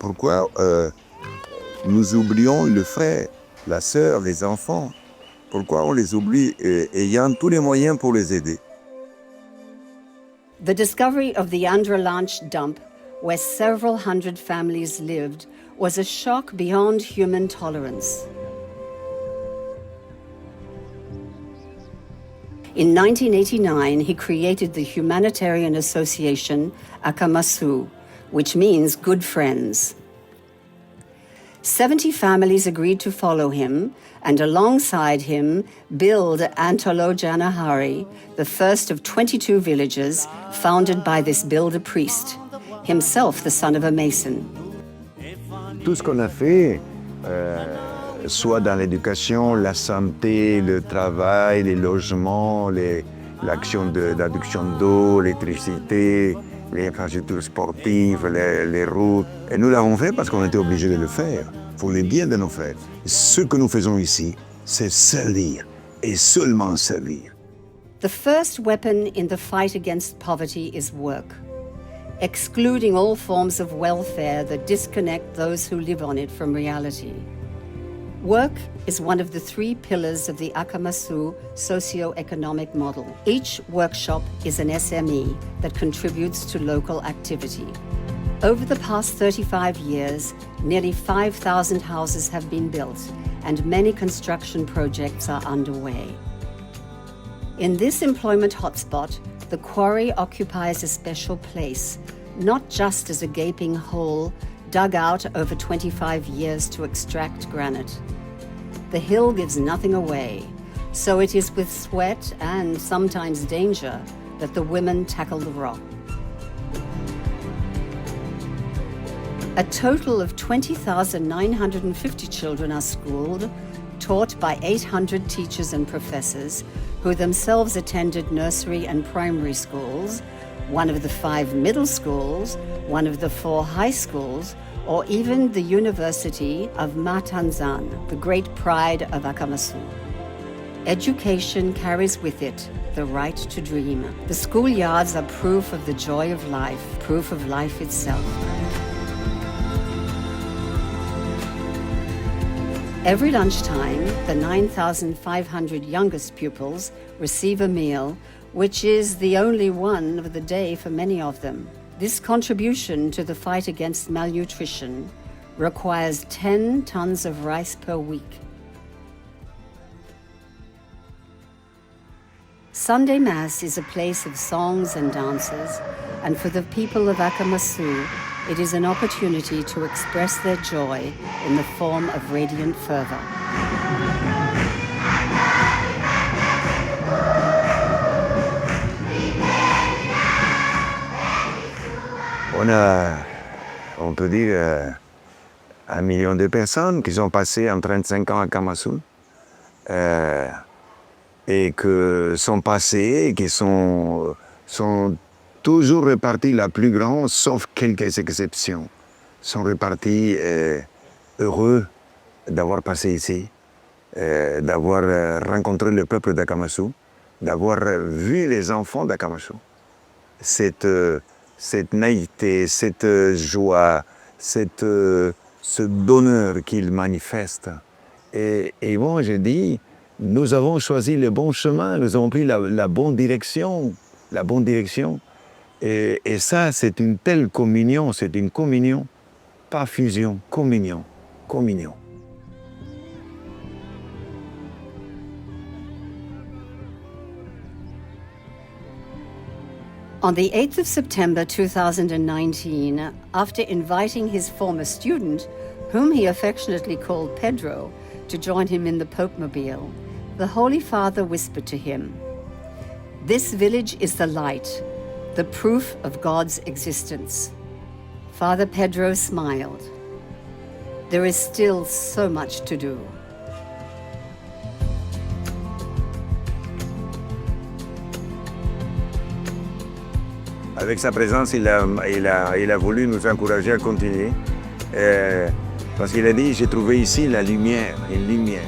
pourquoi nous oublions le frère, la sœur, les enfants. Pourquoi on les oublie ayant tous les moyens pour les aider? The discovery of the Andra-Lanch dump, where several hundred families lived, was a shock beyond human tolerance. In 1989, he created the humanitarian association Akamasu, which means good friends. 70 families agreed to follow him and alongside him build Antolo Janahari, the first of 22 villages founded by this builder priest, himself the son of a mason. Tout ce qu'on a fait, soit dans l'éducation, la santé, le travail, les logements, l'action d'adduction d'eau, l'électricité, les infrastructures sportives, les routes. Et nous l'avons fait parce qu'on était obligés de le faire, pour le bien de nos frères. Ce que nous faisons ici, c'est servir, et seulement servir. The first weapon in the fight against poverty is work, excluding all forms of welfare that disconnect those who live on it from reality. Work is one of the 3 pillars of the Akamasu socio-economic model. Each workshop is an SME that contributes to local activity. Over the past 35 years, nearly 5,000 houses have been built and many construction projects are underway. In this employment hotspot, the quarry occupies a special place, not just as a gaping hole dug out over 25 years to extract granite. The hill gives nothing away, so it is with sweat and sometimes danger that the women tackle the rock. A total of 20,950 children are schooled, taught by 800 teachers and professors who themselves attended nursery and primary schools, one of the 5 middle schools, one of the 4 high schools, or even the University of Matanzan, the great pride of Akamasu. Education carries with it the right to dream. The schoolyards are proof of the joy of life itself. Every lunchtime, the 9,500 youngest pupils receive a meal, which is the only one of the day for many of them. This contribution to the fight against malnutrition requires 10 tons of rice per week. Sunday Mass is a place of songs and dances, and for the people of Akamasu, it is an opportunity to express their joy in the form of radiant fervor. On peut dire, 1 million de personnes qui sont passées en 35 ans à Akamasu et que sont passées et qui sont toujours repartis la plus grande, sauf quelques exceptions, sont repartis heureux d'avoir passé ici, d'avoir rencontré le peuple d'Akamasu, d'avoir vu les enfants d'Akamasu. Cette naïveté, cette joie, ce bonheur qu'ils manifestent. Et bon, je dis, nous avons choisi le bon chemin, nous avons pris la bonne direction, Et ça, c'est une telle communion, c'est une communion, pas fusion, communion. On the 8th of September 2019, after inviting his former student, whom he affectionately called Pedro, to join him in the Pope-mobile, the Holy Father whispered to him, "This village is the light, the proof of God's existence." Father Pedro smiled. There is still so much to do. Avec sa présence, il a voulu nous encourager à continuer. Parce qu'il a dit, j'ai trouvé ici la lumière, une lumière.